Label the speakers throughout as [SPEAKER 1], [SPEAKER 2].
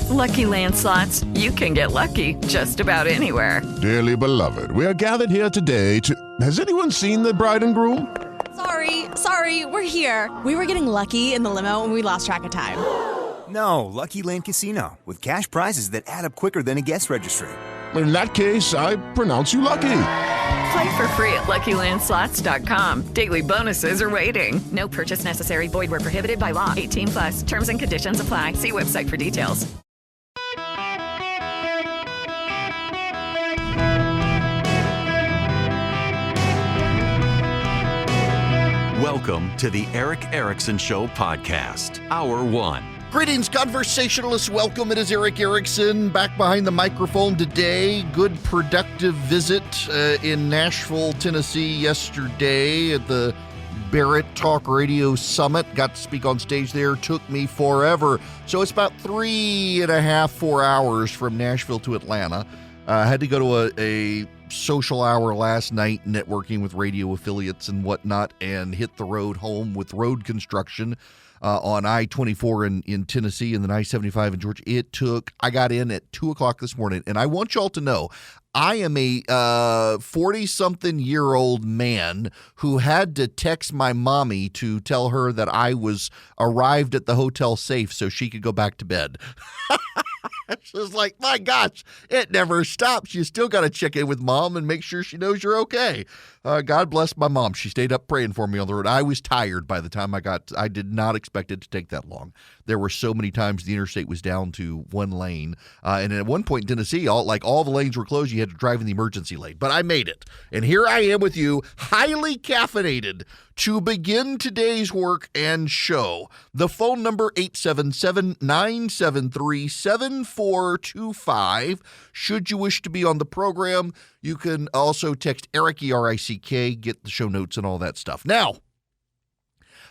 [SPEAKER 1] With Lucky Land Slots, you can get lucky just about anywhere.
[SPEAKER 2] Dearly beloved, we are gathered here today to... Has anyone seen the bride and groom?
[SPEAKER 3] Sorry, we're here. We were getting lucky in the limo and we lost track of time.
[SPEAKER 4] No, Lucky Land Casino, with cash prizes that add up quicker than a guest registry.
[SPEAKER 2] In that case, I pronounce you lucky.
[SPEAKER 1] Play for free at LuckyLandSlots.com. Daily bonuses are waiting. No purchase necessary. Void where prohibited by law. 18+. Terms and conditions apply. See website for details.
[SPEAKER 5] Welcome to the Eric Erickson Show podcast, Hour 1.
[SPEAKER 6] Greetings, conversationalists. Welcome. It is Eric Erickson back behind the microphone today. Good, productive visit in Nashville, Tennessee yesterday at the Barrett Talk Radio Summit. Got to speak on stage there. Took me forever. So it's about 3.5, 4 hours from Nashville to Atlanta. I had to go to a social hour last night, networking with radio affiliates and whatnot, and hit the road home with road construction on I-24 in Tennessee and then I-75 in Georgia. I got in at 2 o'clock this morning, and I want y'all to know, I am a 40-something-year-old man who had to text my mommy to tell her that I was arrived at the hotel safe so she could go back to bed. It's just like, my gosh, it never stops. You still got to check in with mom and make sure she knows you're okay. God bless my mom. She stayed up praying for me on the road. I was tired by the time I did not expect it to take that long. There were so many times the interstate was down to one lane. And at one point in Tennessee, all the lanes were closed. You had to drive in the emergency lane. But I made it. And here I am with you, highly caffeinated, to begin today's work and show. The phone number, 877-973-7425. Should you wish to be on the program, you can also text Eric, E-R-I-C-K, get the show notes and all that stuff. Now,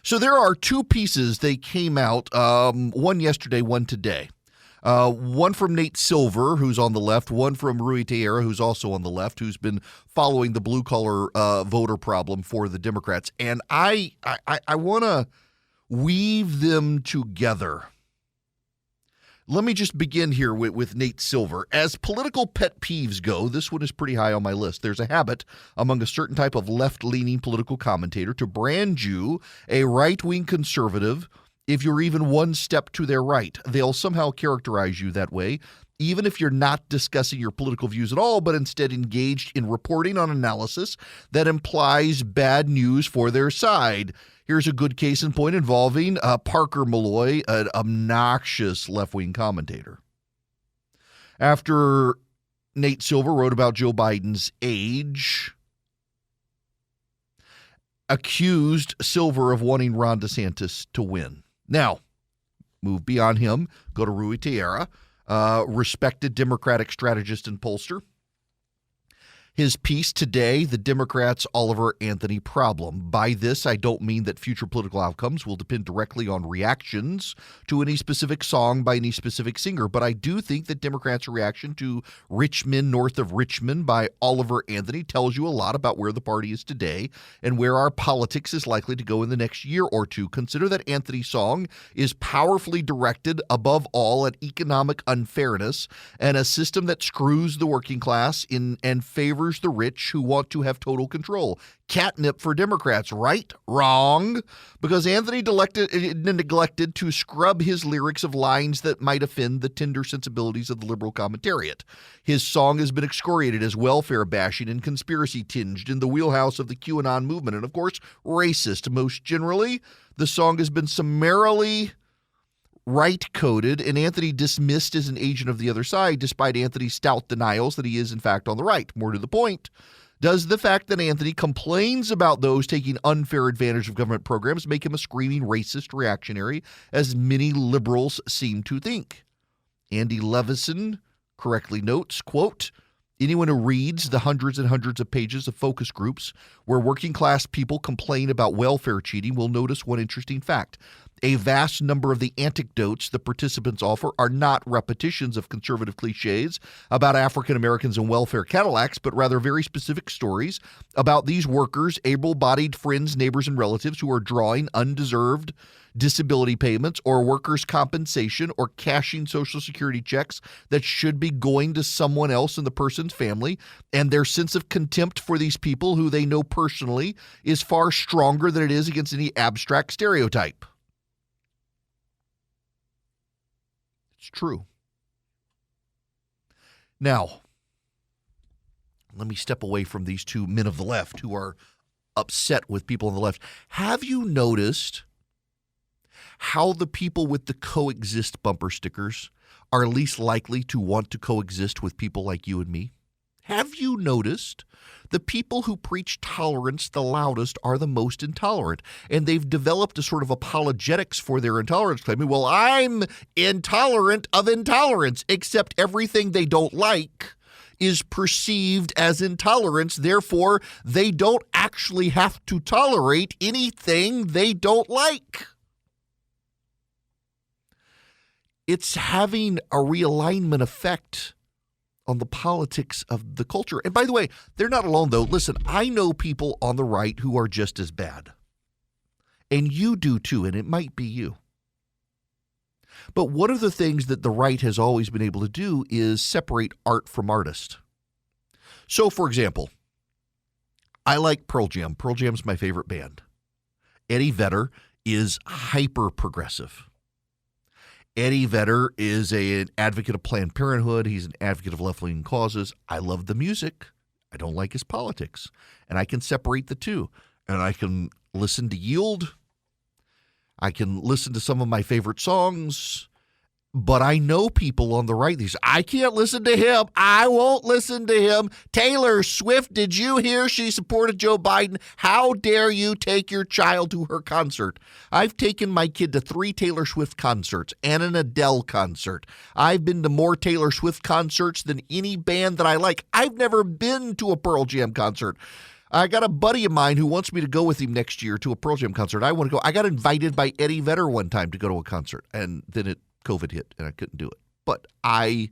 [SPEAKER 6] so there are two pieces. They came out, one yesterday, one today. One from Nate Silver, who's on the left, one from Rui Teixeira, who's also on the left, who's been following the blue-collar voter problem for the Democrats. And I want to weave them together. Let me just begin here with Nate Silver. As political pet peeves go, this one is pretty high on my list. There's a habit among a certain type of left-leaning political commentator to brand you a right-wing conservative if you're even one step to their right. They'll somehow characterize you that way, even if you're not discussing your political views at all, but instead engaged in reporting on analysis that implies bad news for their side. Here's a good case in point involving Parker Malloy, an obnoxious left-wing commentator. After Nate Silver wrote about Joe Biden's age, accused Silver of wanting Ron DeSantis to win. Now, move beyond him, go to Rui Teixeira, respected Democratic strategist and pollster. His piece today, The Democrats' Oliver Anthony Problem. By this, I don't mean that future political outcomes will depend directly on reactions to any specific song by any specific singer, but I do think that Democrats' reaction to Rich Men North of Richmond by Oliver Anthony tells you a lot about where the party is today and where our politics is likely to go in the next year or two. Consider that Anthony's song is powerfully directed above all at economic unfairness and a system that screws the working class in and favors the rich who want to have total control. Catnip for Democrats, right? Wrong. Because Anthony neglected to scrub his lyrics of lines that might offend the tender sensibilities of the liberal commentariat. His song has been excoriated as welfare bashing and conspiracy tinged in the wheelhouse of the QAnon movement and, of course, racist. Most generally, the song has been summarily right-coded, and Anthony dismissed as an agent of the other side, despite Anthony's stout denials that he is, in fact, on the right. More to the point, does the fact that Anthony complains about those taking unfair advantage of government programs make him a screaming racist reactionary, as many liberals seem to think? Andy Levison correctly notes, quote, anyone who reads the hundreds and hundreds of pages of focus groups where working class people complain about welfare cheating will notice one interesting fact. A vast number of the anecdotes the participants offer are not repetitions of conservative cliches about African Americans and welfare Cadillacs, but rather very specific stories about these workers, able-bodied friends, neighbors, and relatives who are drawing undeserved disability payments or workers' compensation or cashing Social Security checks that should be going to someone else in the person's family, and their sense of contempt for these people who they know personally is far stronger than it is against any abstract stereotype. It's true. Now, let me step away from these two men of the left who are upset with people on the left. Have you noticed how the people with the coexist bumper stickers are least likely to want to coexist with people like you and me? Have you noticed the people who preach tolerance the loudest are the most intolerant? And they've developed a sort of apologetics for their intolerance, claiming, well, I'm intolerant of intolerance, except everything they don't like is perceived as intolerance. Therefore, they don't actually have to tolerate anything they don't like. It's having a realignment effect on the politics of the culture. And by the way, they're not alone, though. Listen, I know people on the right who are just as bad. And you do, too, and it might be you. But one of the things that the right has always been able to do is separate art from artist. So, for example, I like Pearl Jam. Pearl Jam's my favorite band. Eddie Vedder is hyper-progressive. Eddie Vedder is an advocate of Planned Parenthood. He's an advocate of left-wing causes. I love the music. I don't like his politics. And I can separate the two. And I can listen to Yield. I can listen to some of my favorite songs. But I know people on the right. These, I can't listen to him. I won't listen to him. Taylor Swift, did you hear she supported Joe Biden? How dare you take your child to her concert? I've taken my kid to 3 Taylor Swift concerts and an Adele concert. I've been to more Taylor Swift concerts than any band that I like. I've never been to a Pearl Jam concert. I got a buddy of mine who wants me to go with him next year to a Pearl Jam concert. I want to go. I got invited by Eddie Vedder one time to go to a concert, and then COVID hit and I couldn't do it. But I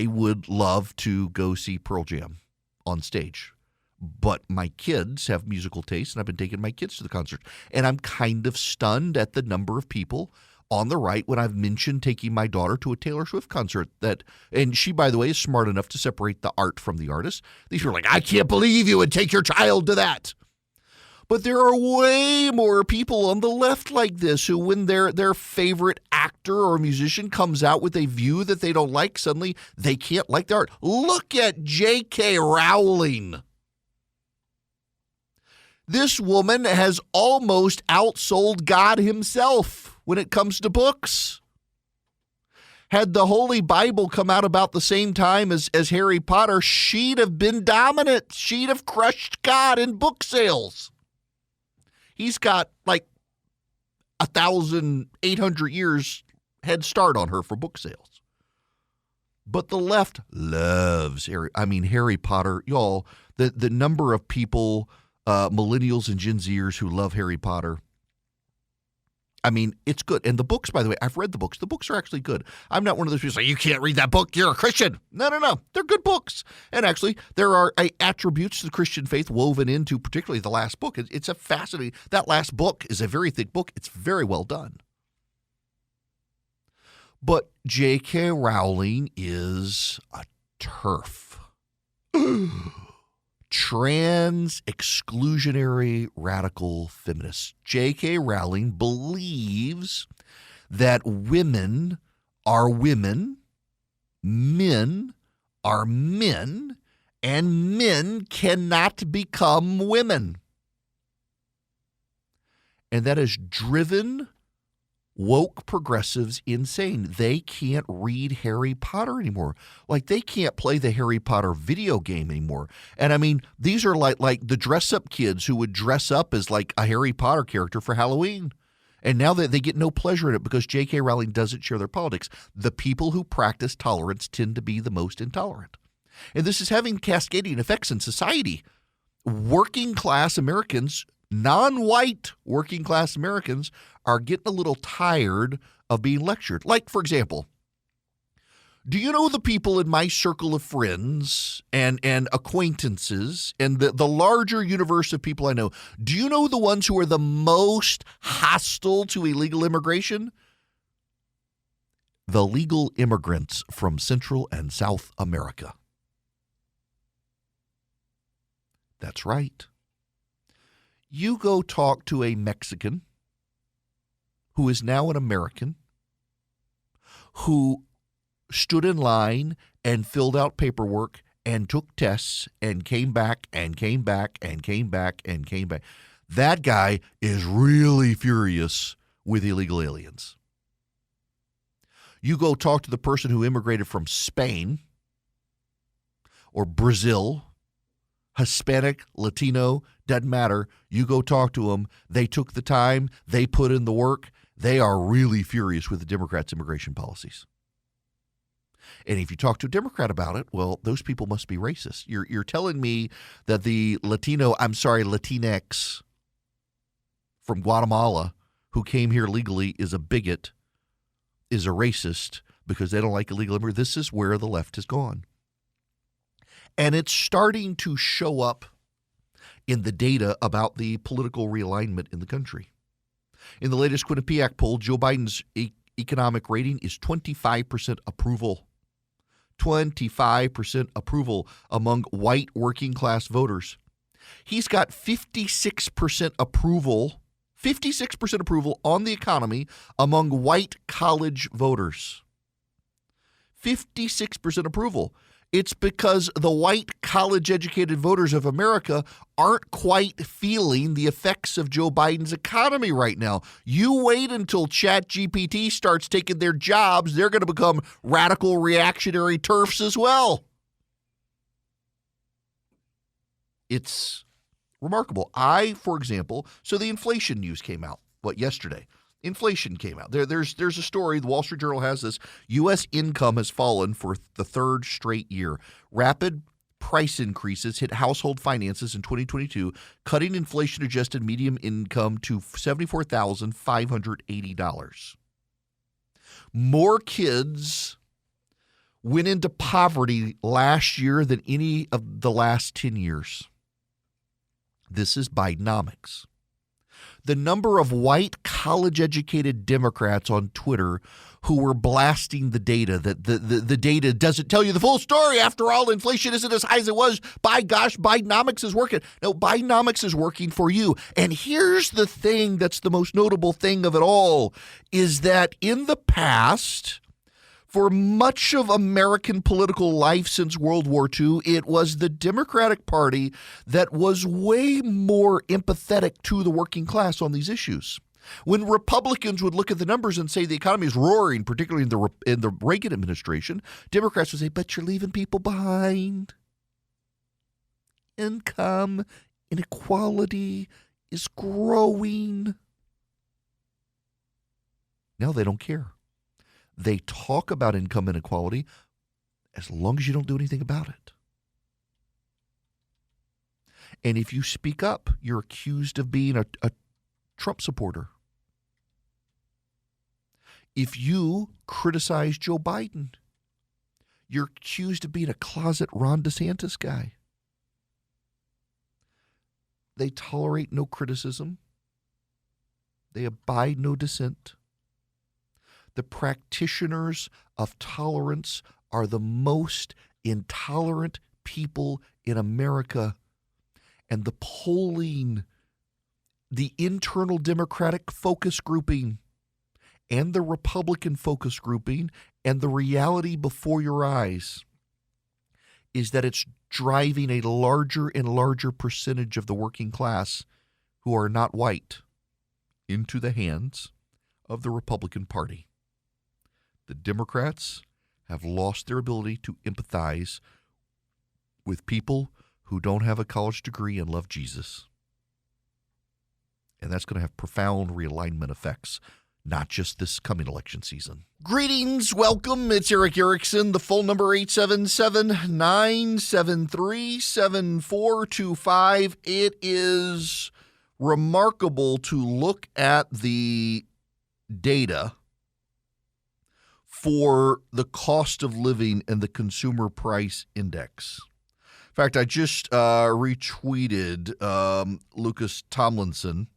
[SPEAKER 6] would love to go see Pearl Jam on stage. But my kids have musical tastes, and I've been taking my kids to the concert. And I'm kind of stunned at the number of people on the right when I've mentioned taking my daughter to a Taylor Swift concert. And she, by the way, is smart enough to separate the art from the artist. These people are like, I can't believe you would take your child to that. But there are way more people on the left like this who, when their favorite actor or musician comes out with a view that they don't like, suddenly they can't like the art. Look at J.K. Rowling. This woman has almost outsold God himself when it comes to books. Had the Holy Bible come out about the same time as Harry Potter, she'd have been dominant. She'd have crushed God in book sales. He's got like 1,800 years head start on her for book sales. But the left loves Harry Potter. Y'all, the number of people, millennials and Gen Zers who love Harry Potter. I mean, it's good. And the books, by the way, I've read the books. The books are actually good. I'm not one of those people who say, you can't read that book. You're a Christian. No. They're good books. And actually, there are attributes to the Christian faith woven into particularly the last book. It's a fascinating, that last book is a very thick book. It's very well done. But J.K. Rowling is a TERF. Trans exclusionary radical feminist. J.K. Rowling believes that women are women, men are men, and men cannot become women. And that has driven woke progressives insane. They can't read Harry Potter anymore. Like, they can't play the Harry Potter video game anymore. And I mean, these are like the dress-up kids who would dress up as like a Harry Potter character for Halloween. And now they get no pleasure in it because J.K. Rowling doesn't share their politics. The people who practice tolerance tend to be the most intolerant. And this is having cascading effects in society. Working class Americans non-white working class Americans are getting a little tired of being lectured. Like, for example, do you know the people in my circle of friends and acquaintances and the larger universe of people I know, do you know the ones who are the most hostile to illegal immigration? The legal immigrants from Central and South America. That's right. You go talk to a Mexican who is now an American who stood in line and filled out paperwork and took tests and came back and came back and came back and came back. That guy is really furious with illegal aliens. You go talk to the person who immigrated from Spain or Brazil, Hispanic, Latino, doesn't matter. You go talk to them. They took the time. They put in the work. They are really furious with the Democrats' immigration policies. And if you talk to a Democrat about it, well, those people must be racist. You're telling me that the Latinx from Guatemala who came here legally is a bigot, is a racist because they don't like illegal immigrants. This is where the left has gone. And it's starting to show up in the data about the political realignment in the country. In the latest Quinnipiac poll, Joe Biden's economic rating is 25% approval. 25% approval among white working class voters. He's got 56% approval on the economy among white college voters. 56% approval. It's because the white college-educated voters of America aren't quite feeling the effects of Joe Biden's economy right now. You wait until ChatGPT starts taking their jobs, they're going to become radical reactionary TERFs as well. It's remarkable. For example, so the inflation news came out, yesterday? Inflation came out. There's a story, the Wall Street Journal has this. U.S. income has fallen for the third straight year. Rapid price increases hit household finances in 2022, cutting inflation-adjusted median income to $74,580. More kids went into poverty last year than any of the last 10 years. This is Bidenomics. The number of white college-educated Democrats on Twitter who were blasting the data, that the data doesn't tell you the full story. After all, inflation isn't as high as it was. By gosh, Bidenomics is working. No, Bidenomics is working for you. And here's the thing that's the most notable thing of it all, is that in the past, for much of American political life since World War II, it was the Democratic Party that was way more empathetic to the working class on these issues. When Republicans would look at the numbers and say the economy is roaring, particularly in the Reagan administration, Democrats would say, but you're leaving people behind. Income inequality is growing. Now they don't care. They talk about income inequality as long as you don't do anything about it. And if you speak up, you're accused of being a Trump supporter. If you criticize Joe Biden, you're accused of being a closet Ron DeSantis guy. They tolerate no criticism. They abide no dissent. The practitioners of tolerance are the most intolerant people in America. And the polling, the internal Democratic focus grouping, and the Republican focus grouping, and the reality before your eyes is that it's driving a larger and larger percentage of the working class who are not white into the hands of the Republican Party. The Democrats have lost their ability to empathize with people who don't have a college degree and love Jesus. And that's going to have profound realignment effects, not just this coming election season. Greetings, welcome. It's Eric Erickson. The phone number 877-973-7425. It is remarkable to look at the data for the cost of living and the consumer price index. In fact, I just retweeted Lucas Tomlinson,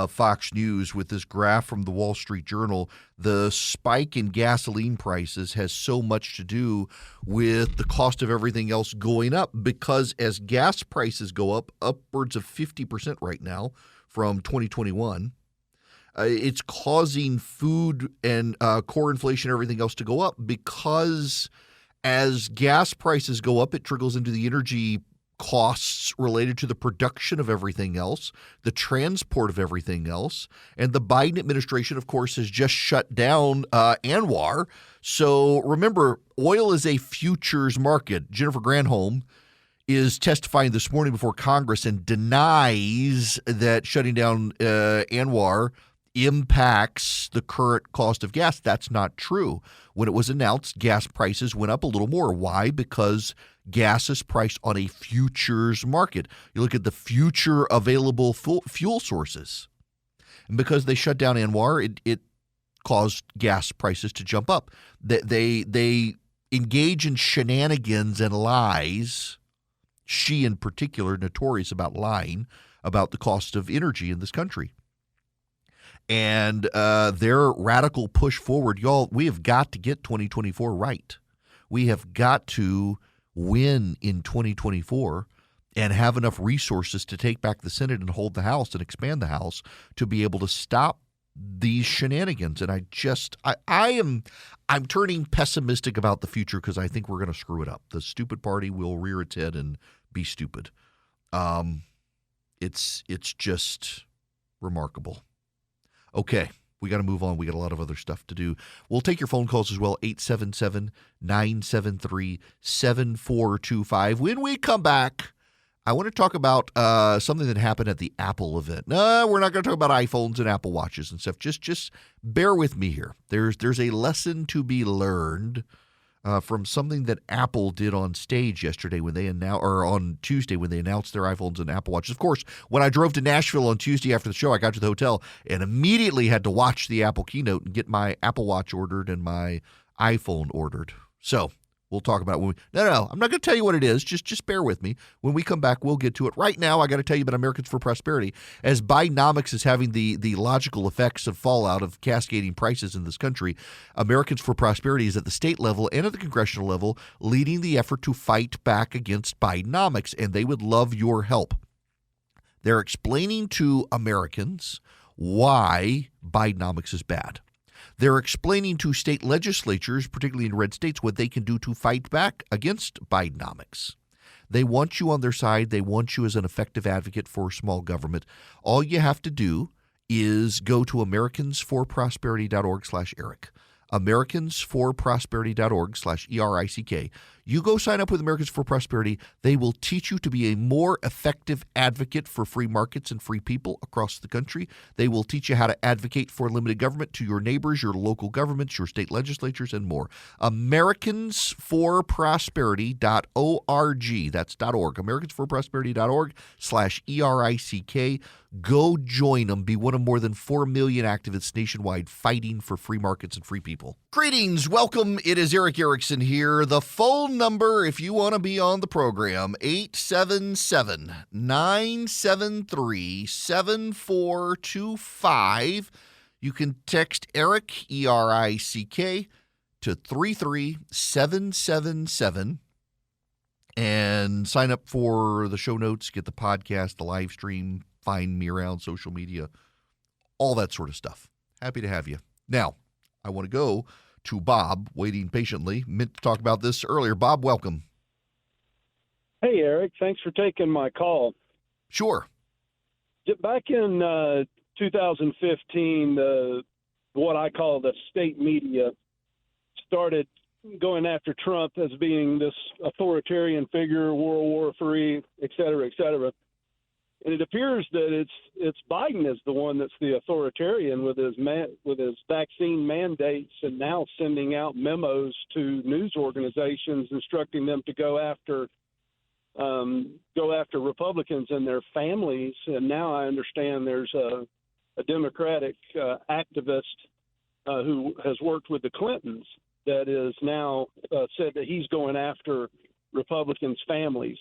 [SPEAKER 6] Fox News, with this graph from the Wall Street Journal. The spike in gasoline prices has so much to do with the cost of everything else going up, because as gas prices go up upwards of 50% right now from 2021, it's causing food and core inflation, everything else to go up, because as gas prices go up, it trickles into the energy costs related to the production of everything else, the transport of everything else. And the Biden administration, of course, has just shut down ANWR. So remember, oil is a futures market. Jennifer Granholm is testifying this morning before Congress and denies that shutting down ANWR impacts the current cost of gas. That's not true. When it was announced, gas prices went up a little more. Why? Because gas is priced on a futures market. You look at the future available fuel sources. And because they shut down ANWR, it caused gas prices to jump up. They engage in shenanigans and lies. She, in particular, notorious about lying about the cost of energy in this country. And their radical push forward, y'all, we have got to get 2024 right. We have got to win in 2024 and have enough resources to take back the Senate and hold the House and expand the House to be able to stop these shenanigans. And I'm turning pessimistic about the future because I think we're going to screw it up. The stupid party will rear its head and be stupid. It's just remarkable. Okay, we got to move on. We got a lot of other stuff to do. We'll take your phone calls as well, 877-973-7425. When we come back, I want to talk about something that happened at the Apple event. No, we're not going to talk about iPhones and Apple Watches and stuff. Just bear with me here. There's a lesson to be learned from something that Apple did on stage yesterday on Tuesday when they announced their iPhones and Apple Watches. Of course, when I drove to Nashville on Tuesday after the show, I got to the hotel and immediately had to watch the Apple keynote and get my Apple Watch ordered and my iPhone ordered. So we'll talk about it when No, I'm not going to tell you what it is. Just bear with me. When we come back, we'll get to it. Right now, I got to tell you about Americans for Prosperity. As Bidenomics is having the logical effects of fallout of cascading prices in this country, Americans for Prosperity is at the state level and at the congressional level leading the effort to fight back against Bidenomics, and they would love your help. They're explaining to Americans why Bidenomics is bad. They're explaining to state legislatures, particularly in red states, what they can do to fight back against Bidenomics. They want you on their side. They want you as an effective advocate for small government. All you have to do is go to americansforprosperity.org/Eric. americansforprosperity.org/ERICK. You go sign up with Americans for Prosperity. They will teach you to be a more effective advocate for free markets and free people across the country. They will teach you how to advocate for limited government to your neighbors, your local governments, your state legislatures, and more. americansforprosperity.org. That's .org. americansforprosperity.org/ERICK. Go join them. Be one of more than 4 million activists nationwide fighting for free markets and free people. Greetings. Welcome. It is Eric Erickson here. The phone number, if you want to be on the program, 877-973-7425. You can text Eric, ERICK, to 33777 and sign up for the show notes, get the podcast, the live stream, find me around social media, all that sort of stuff. Happy to have you. Now, I want to go to Bob, waiting patiently. Meant to talk about this earlier. Bob, welcome.
[SPEAKER 7] Hey, Eric. Thanks for taking my call.
[SPEAKER 6] Sure.
[SPEAKER 7] Back in 2015, what I call the state media started going after Trump as being this authoritarian figure, World War III, et cetera, et cetera. And it appears that it's Biden is the one that's the authoritarian with his vaccine mandates and now sending out memos to news organizations instructing them to go after go after Republicans and their families. And now I understand there's a Democratic activist who has worked with the Clintons that is now said that he's going after Republicans' families.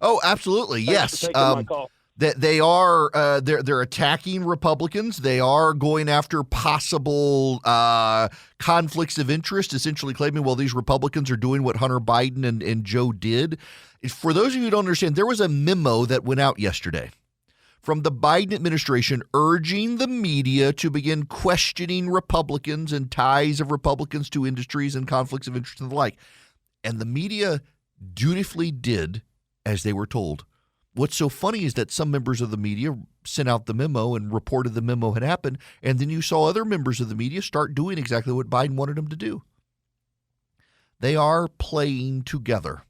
[SPEAKER 6] Oh, absolutely.
[SPEAKER 7] Thanks for
[SPEAKER 6] Yes.
[SPEAKER 7] taking my call.
[SPEAKER 6] That they are they're attacking Republicans. They are going after possible conflicts of interest, essentially claiming, well, these Republicans are doing what Hunter Biden and Joe did. For those of you who don't understand, there was a memo that went out yesterday from the Biden administration urging the media to begin questioning Republicans and ties of Republicans to industries and conflicts of interest and the like. And the media dutifully did as they were told. What's so funny is that some members of the media sent out the memo and reported the memo had happened, and then you saw other members of the media start doing exactly what Biden wanted them to do. They are playing together,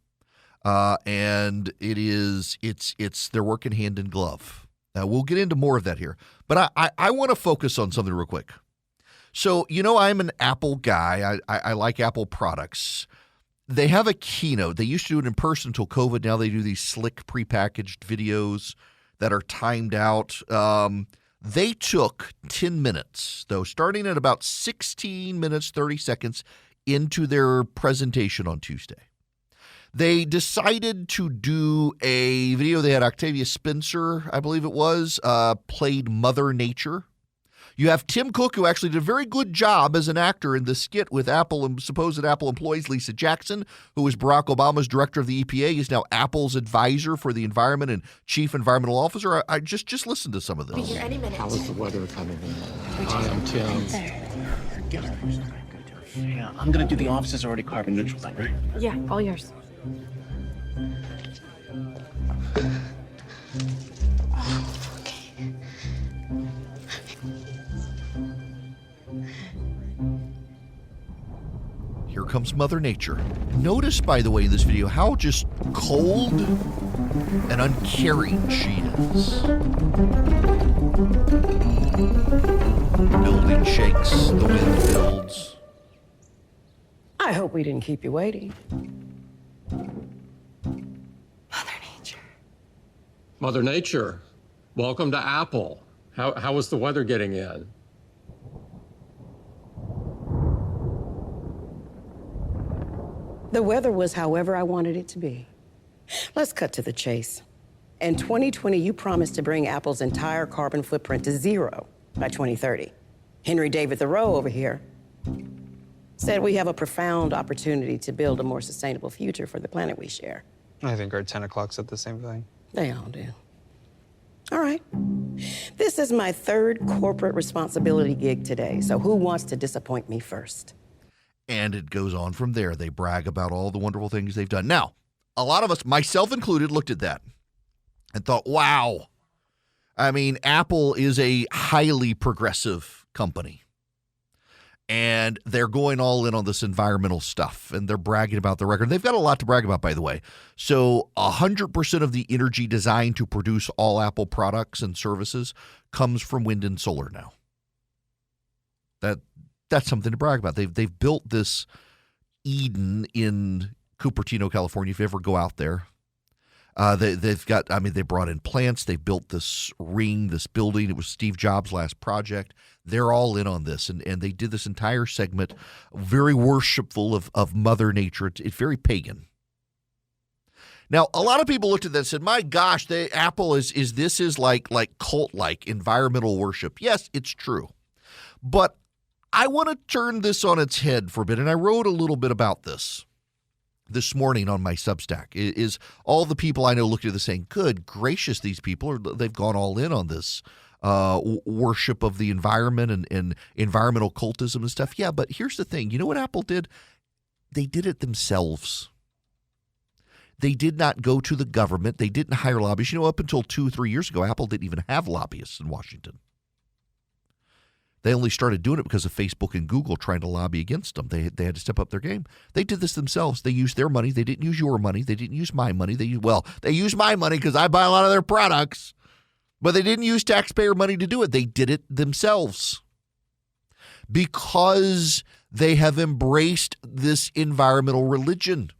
[SPEAKER 6] and they're working hand in glove. We'll get into more of that here, but I want to focus on something real quick. So, I'm an Apple guy. I like Apple products. They have a keynote. They used to do it in person until COVID. Now they do these slick prepackaged videos that are timed out. They took 10 minutes, though, starting at about 16 minutes, 30 seconds into their presentation on Tuesday. They decided to do a video. They had Octavia Spencer, I believe it was, played Mother Nature. You have Tim Cook, who actually did a very good job as an actor in the skit with Apple and supposed Apple employees. Lisa Jackson, who was Barack Obama's director of the EPA, is now Apple's advisor for the environment and chief environmental officer. I just listened to some of this.
[SPEAKER 8] Be here any minute.
[SPEAKER 9] How is the weather coming in? I am Tim.
[SPEAKER 8] Yeah, I'm gonna do the office's already carbon neutral thing, right?
[SPEAKER 10] Yeah, all yours.
[SPEAKER 6] Here comes Mother Nature. Notice, by the way, in this video, how just cold and uncaring she is. Building shakes, the wind builds.
[SPEAKER 11] I hope we didn't keep you waiting.
[SPEAKER 10] Mother Nature.
[SPEAKER 9] Mother Nature, welcome to Apple. How is the weather getting in?
[SPEAKER 11] The weather was however I wanted it to be. Let's cut to the chase. In 2020, you promised to bring Apple's entire carbon footprint to zero by 2030. Henry David Thoreau over here said we have a profound opportunity to build a more sustainable future for the planet we share.
[SPEAKER 12] I think our 10 o'clock said the same thing.
[SPEAKER 11] They all do. All right. This is my third corporate responsibility gig today, so who wants to disappoint me first?
[SPEAKER 6] And it goes on from there. They brag about all the wonderful things they've done. Now, a lot of us, myself included, looked at that and thought, wow. I mean, Apple is a highly progressive company. And they're going all in on this environmental stuff. And they're bragging about the record. They've got a lot to brag about, by the way. So 100% of the energy designed to produce all Apple products and services comes from wind and solar now. That's something to brag about. They've built this Eden in Cupertino, California. If you ever go out there, they brought in plants. They built this ring, this building. It was Steve Jobs' last project. They're all in on this, and they did this entire segment very worshipful of Mother Nature. It's very pagan. Now, a lot of people looked at that and said, "My gosh, Apple is like cult-like environmental worship." Yes, it's true, but I want to turn this on its head for a bit, and I wrote a little bit about this morning on my Substack. Is all the people I know looked at this saying, good gracious, these people, they've gone all in on this worship of the environment and environmental cultism and stuff. Yeah, but here's the thing. You know what Apple did? They did it themselves. They did not go to the government. They didn't hire lobbyists. Up until 2-3 years ago, Apple didn't even have lobbyists in Washington. They only started doing it because of Facebook and Google trying to lobby against them. They had to step up their game. They did this themselves. They used their money. They didn't use your money. They didn't use my money. They used my money because I buy a lot of their products. But they didn't use taxpayer money to do it. They did it themselves because they have embraced this environmental religion.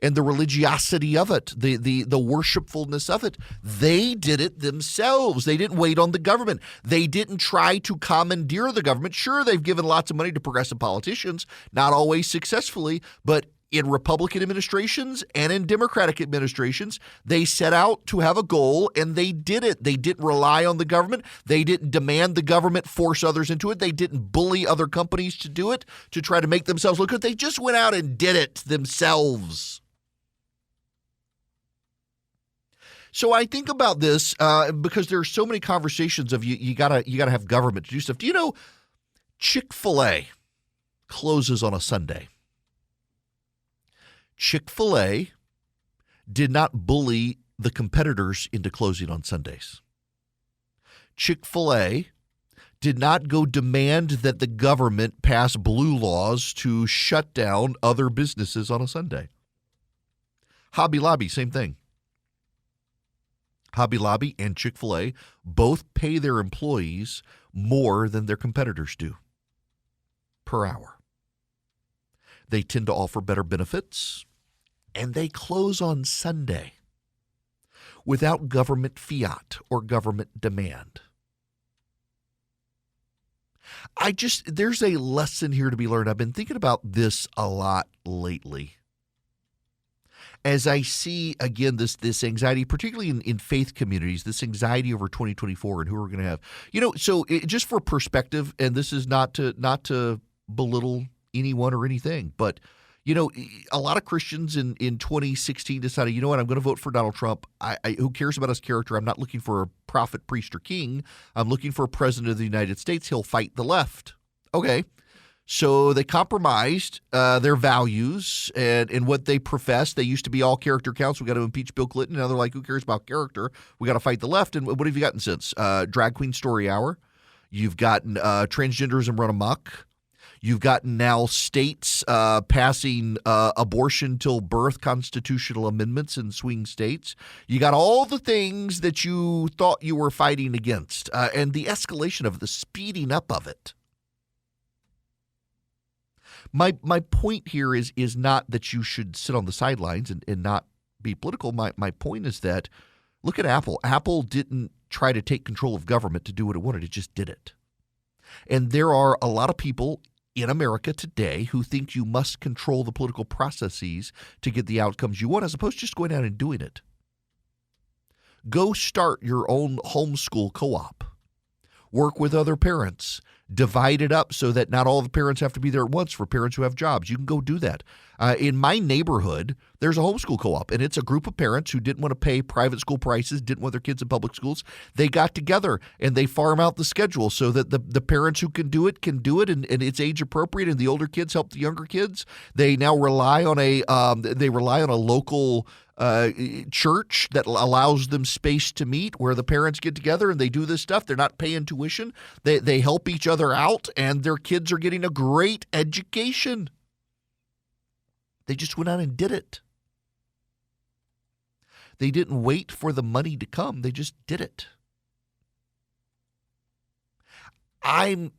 [SPEAKER 6] and the religiosity of it, the worshipfulness of it. They did it themselves. They didn't wait on the government. They didn't try to commandeer the government. Sure, they've given lots of money to progressive politicians, not always successfully, but in Republican administrations and in Democratic administrations, they set out to have a goal, and they did it. They didn't rely on the government. They didn't demand the government force others into it. They didn't bully other companies to do it, to try to make themselves look good. They just went out and did it themselves. So I think about this because there are so many conversations of you gotta have government to do stuff. Do you know Chick-fil-A closes on a Sunday? Chick-fil-A did not bully the competitors into closing on Sundays. Chick-fil-A did not go demand that the government pass blue laws to shut down other businesses on a Sunday. Hobby Lobby, same thing. Hobby Lobby and Chick-fil-A both pay their employees more than their competitors do per hour. They tend to offer better benefits, and they close on Sunday without government fiat or government demand. There's a lesson here to be learned. I've been thinking about this a lot lately. As I see, again, this anxiety, particularly in faith communities, this anxiety over 2024 and who we're going to have. So just for perspective, and this is not to belittle anyone or anything, but a lot of Christians in 2016 decided, you know what, I'm going to vote for Donald Trump. Who cares about his character? I'm not looking for a prophet, priest, or king. I'm looking for a president of the United States. He'll fight the left. Okay. So they compromised their values and what they profess. They used to be all character counts. We got to impeach Bill Clinton. Now they're like, who cares about character? We got to fight the left. And what have you gotten since? Drag Queen Story Hour. You've gotten transgenderism run amok. You've gotten now states passing abortion till birth constitutional amendments in swing states. You got all the things that you thought you were fighting against, and the escalation of the speeding up of it. My point here is not that you should sit on the sidelines and not be political. My point is that look at Apple. Apple didn't try to take control of government to do what it wanted. It just did it. And there are a lot of people in America today who think you must control the political processes to get the outcomes you want, as opposed to just going out and doing it. Go start your own homeschool co-op. Work with other parents. Divide it up so that not all the parents have to be there at once for parents who have jobs. You can go do that. In my neighborhood, there's a homeschool co-op, and it's a group of parents who didn't want to pay private school prices, didn't want their kids in public schools. They got together, and they farm out the schedule so that the parents who can do it, and it's age appropriate, and the older kids help the younger kids. They now rely on a local church that allows them space to meet, where the parents get together and they do this stuff. They're not paying tuition. They help each other out, and their kids are getting a great education. They just went out and did it. They didn't wait for the money to come. They just did it. I'm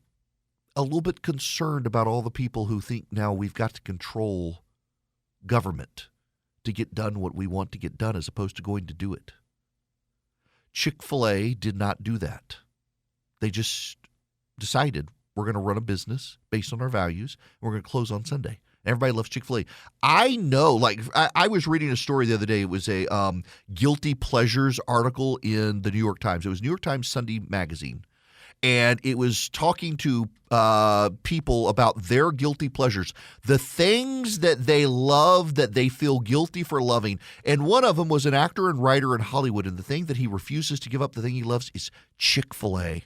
[SPEAKER 6] a little bit concerned about all the people who think now we've got to control government to get done what we want to get done, as opposed to going to do it. Chick-fil-A did not do that. They just decided we're going to run a business based on our values, and we're going to close on Sunday. Everybody loves Chick-fil-A. I know, I was reading a story the other day. It was a guilty pleasures article in the New York Times. It was New York Times Sunday magazine. And it was talking to people about their guilty pleasures, the things that they love that they feel guilty for loving. And one of them was an actor and writer in Hollywood. And the thing that he refuses to give up, the thing he loves, is Chick-fil-A.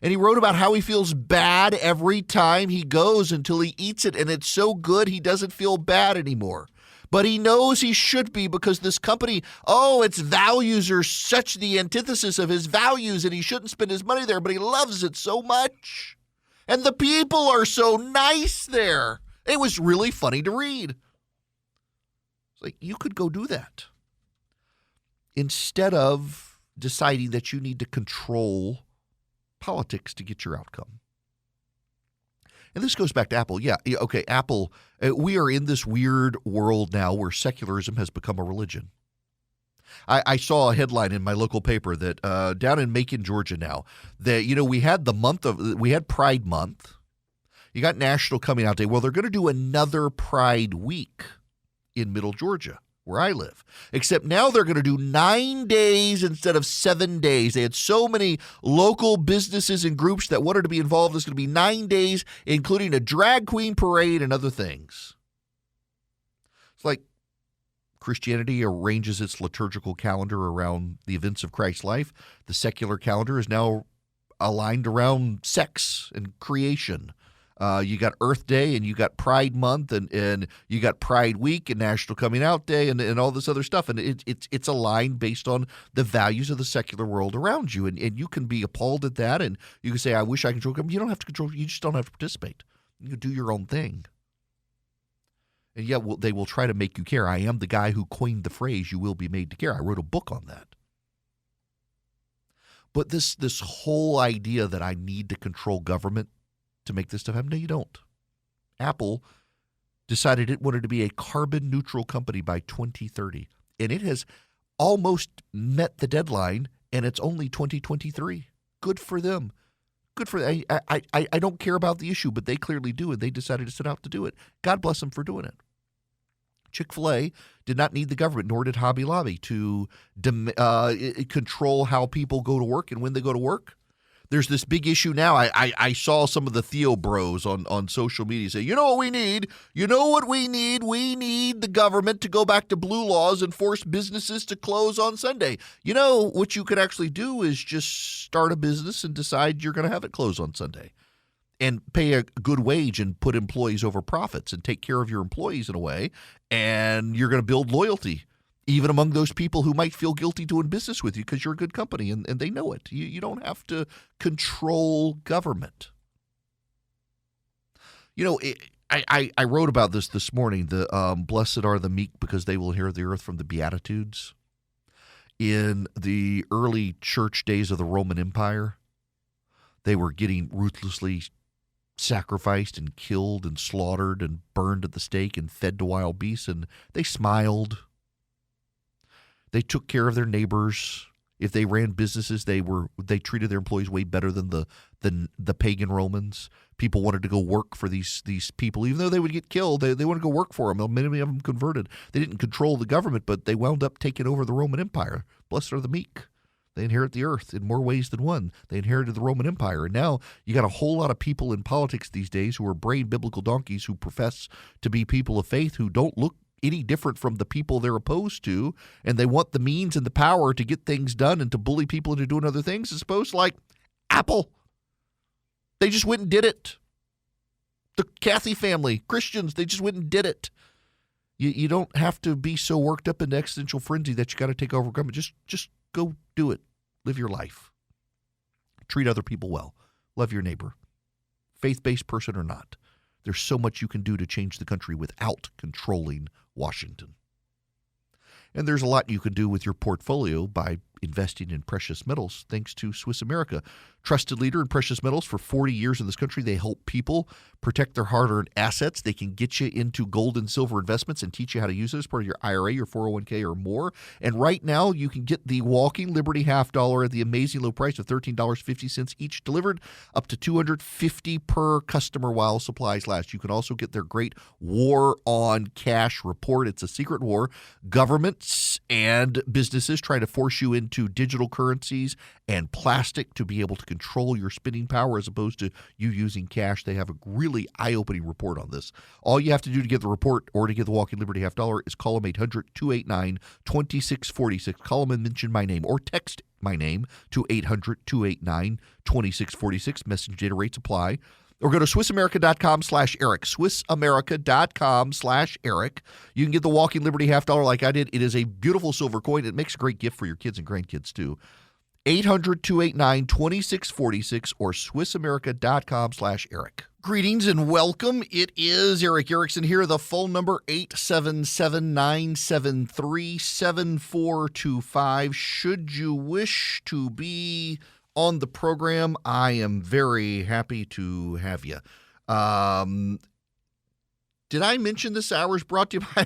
[SPEAKER 6] And he wrote about how he feels bad every time he goes until he eats it. And it's so good he doesn't feel bad anymore. But he knows he should be, because this company, its values are such the antithesis of his values, and he shouldn't spend his money there, but he loves it so much. And the people are so nice there. It was really funny to read. It's like, you could go do that instead of deciding that you need to control politics to get your outcome. And this goes back to Apple. Yeah, okay, Apple, we are in this weird world now where secularism has become a religion. I saw a headline in my local paper that down in Macon, Georgia now, that, we had Pride Month. You got National Coming Out Day. Well, they're going to do another Pride Week in Middle Georgia, where I live. Except now they're going to do 9 days instead of 7 days. They had so many local businesses and groups that wanted to be involved. It's going to be 9 days, including a drag queen parade and other things. It's like Christianity arranges its liturgical calendar around the events of Christ's life. The secular calendar is now aligned around sex and creation. You got Earth Day, and you got Pride Month, and you got Pride Week and National Coming Out Day, and all this other stuff. And it's aligned based on the values of the secular world around you. And you can be appalled at that, and you can say, I wish I controlled government. You don't have to control. You just don't have to participate. You can do your own thing. And yet they will try to make you care. I am the guy who coined the phrase, you will be made to care. I wrote a book on that. But this whole idea that I need to control government to make this stuff happen, no, you don't. Apple decided it wanted to be a carbon neutral company by 2030. And it has almost met the deadline, and it's only 2023. Good for them. Good for them. I don't care about the issue, but they clearly do, and they decided to set out to do it. God bless them for doing it. Chick-fil-A did not need the government, nor did Hobby Lobby, to control how people go to work and when they go to work. There's this big issue now. I saw some of the Theo bros on social media say, you know what we need? You know what we need? We need the government to go back to blue laws and force businesses to close on Sunday. You know, what you could actually do is just start a business and decide you're going to have it close on Sunday and pay a good wage and put employees over profits and take care of your employees in a way, and you're going to build loyalty even among those people who might feel guilty doing business with you because you're a good company, and they know it. You don't have to control government. I wrote about this morning, the blessed are the meek because they will inherit the earth, from the Beatitudes. In the early church days of the Roman Empire, they were getting ruthlessly sacrificed and killed and slaughtered and burned at the stake and fed to wild beasts, and they smiled. They took care of their neighbors. If they ran businesses, they treated their employees way better than the pagan Romans. People wanted to go work for these people, even though they would get killed. They wanted to go work for them. Many of them converted. They didn't control the government, but they wound up taking over the Roman Empire. Blessed are the meek. They inherit the earth in more ways than one. They inherited the Roman Empire. And now you got a whole lot of people in politics these days who are brain biblical donkeys who profess to be people of faith who don't look any different from the people they're opposed to, and they want the means and the power to get things done and to bully people into doing other things, as opposed to like Apple. They just went and did it. The Cathy family, Christians, they just went and did it. You don't have to be so worked up in existential frenzy that you got to take over government. Just go do it. Live your life. Treat other people well. Love your neighbor. Faith-based person or not. There's so much you can do to change the country without controlling Washington. And there's a lot you can do with your portfolio by investing in precious metals, thanks to Swiss America. Trusted leader in precious metals for 40 years in this country. They help people protect their hard-earned assets. They can get you into gold and silver investments and teach you how to use it as part of your IRA, your 401k, or more. And right now, you can get the Walking Liberty half dollar at the amazing low price of $13.50 each, delivered up to $250 per customer while supplies last. You can also get their great War on Cash report. It's a secret war. Governments and businesses try to force you into digital currencies and plastic to be able to control your spending power as opposed to you using cash. They have a really eye-opening report on this. All you have to do to get the report or to get the Walking Liberty half dollar is call them 800-289-2646. Call them and mention my name, or text my name to 800-289-2646. Message data rates apply. Or go to SwissAmerica.com/Eric. SwissAmerica.com/Eric. You can get the Walking Liberty half dollar like I did. It is a beautiful silver coin. It makes a great gift for your kids and grandkids too. 800-289-2646 or SwissAmerica.com/Eric. Greetings and welcome. It is Eric Erickson here. The phone number 877-973-7425. Should you wish to be on the program, I am very happy to have you. Did I mention this hour is brought to you by...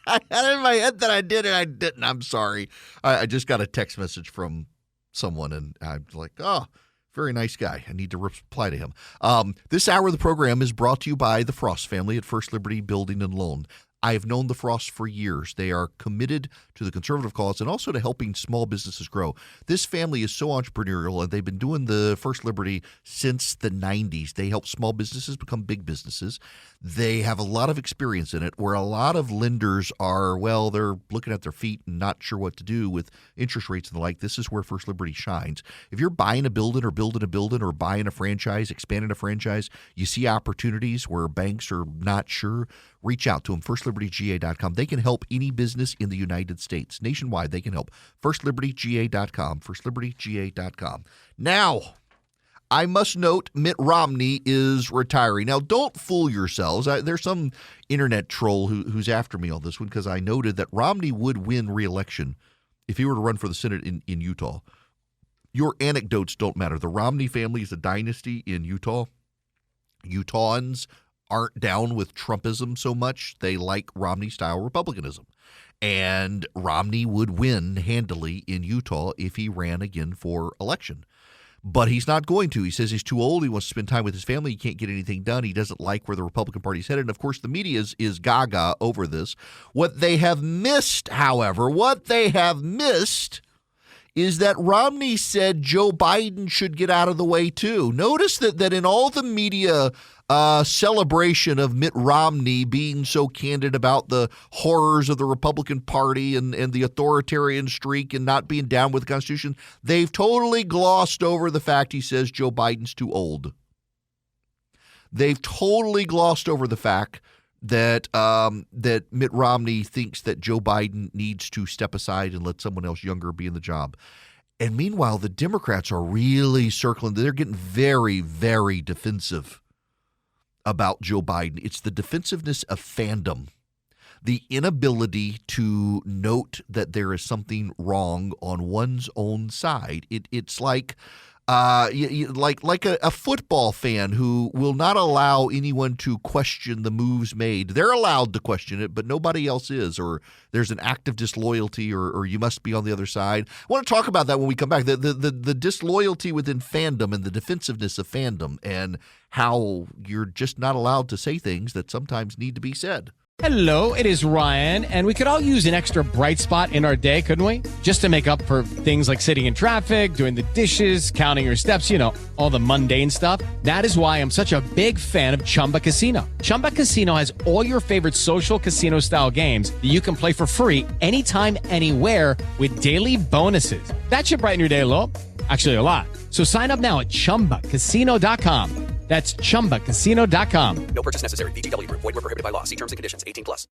[SPEAKER 6] I had it in my head that I did, and I didn't. I'm sorry. I just got a text message from someone, and I'm like, oh, very nice guy. I need to reply to him. This hour of the program is brought to you by the Frost family at First Liberty Building and Loan. I have known the Frosts for years. They are committed to the conservative cause and also to helping small businesses grow. This family is so entrepreneurial, and they've been doing the First Liberty since the 90s. They help small businesses become big businesses. They have a lot of experience in it, where a lot of lenders are, well, they're looking at their feet and not sure what to do with interest rates and the like. This is where First Liberty shines. If you're buying a building or building a building or buying a franchise, expanding a franchise, you see opportunities where banks are not sure, reach out to them, FirstLibertyGA.com. They can help any business in the United States. Nationwide, they can help. FirstLibertyGA.com, FirstLibertyGA.com. Now, I must note Mitt Romney is retiring. Now, don't fool yourselves. There's some internet troll who's after me on this one because I noted that Romney would win re-election if he were to run for the Senate in Utah. Your anecdotes don't matter. The Romney family is a dynasty in Utah. Utahns aren't down with Trumpism so much. They like Romney-style Republicanism. And Romney would win handily in Utah if he ran again for election. But he's not going to. He says he's too old. He wants to spend time with his family. He can't get anything done. He doesn't like where the Republican Party's headed. And, of course, the media is gaga over this. What they have missed, however, is that Romney said Joe Biden should get out of the way, too. Notice that in all the media celebration of Mitt Romney being so candid about the horrors of the Republican Party and the authoritarian streak and not being down with the Constitution, they've totally glossed over the fact he says Joe Biden's too old. They've totally glossed over the fact that Mitt Romney thinks that Joe Biden needs to step aside and let someone else younger be in the job. And meanwhile, the Democrats are really circling. They're getting very, very defensive about Joe Biden. It's the defensiveness of fandom, the inability to note that there is something wrong on one's own side. It's like a football fan who will not allow anyone to question the moves made. They're allowed to question it, but nobody else is, or there's an act of disloyalty, or you must be on the other side. I want to talk about that when we come back, the disloyalty within fandom and the defensiveness of fandom and how you're just not allowed to say things that sometimes need to be said.
[SPEAKER 13] Hello, it is Ryan, and we could all use an extra bright spot in our day, couldn't we? Just to make up for things like sitting in traffic, doing the dishes, counting your steps, all the mundane stuff. That is why I'm such a big fan of Chumba Casino. Chumba Casino has all your favorite social casino-style games that you can play for free anytime, anywhere with daily bonuses. That should brighten your day a little. Actually, a lot. So sign up now at ChumbaCasino.com. That's ChumbaCasino.com.
[SPEAKER 14] No purchase necessary. VGW Group. Void where prohibited by law. See terms and conditions. 18+.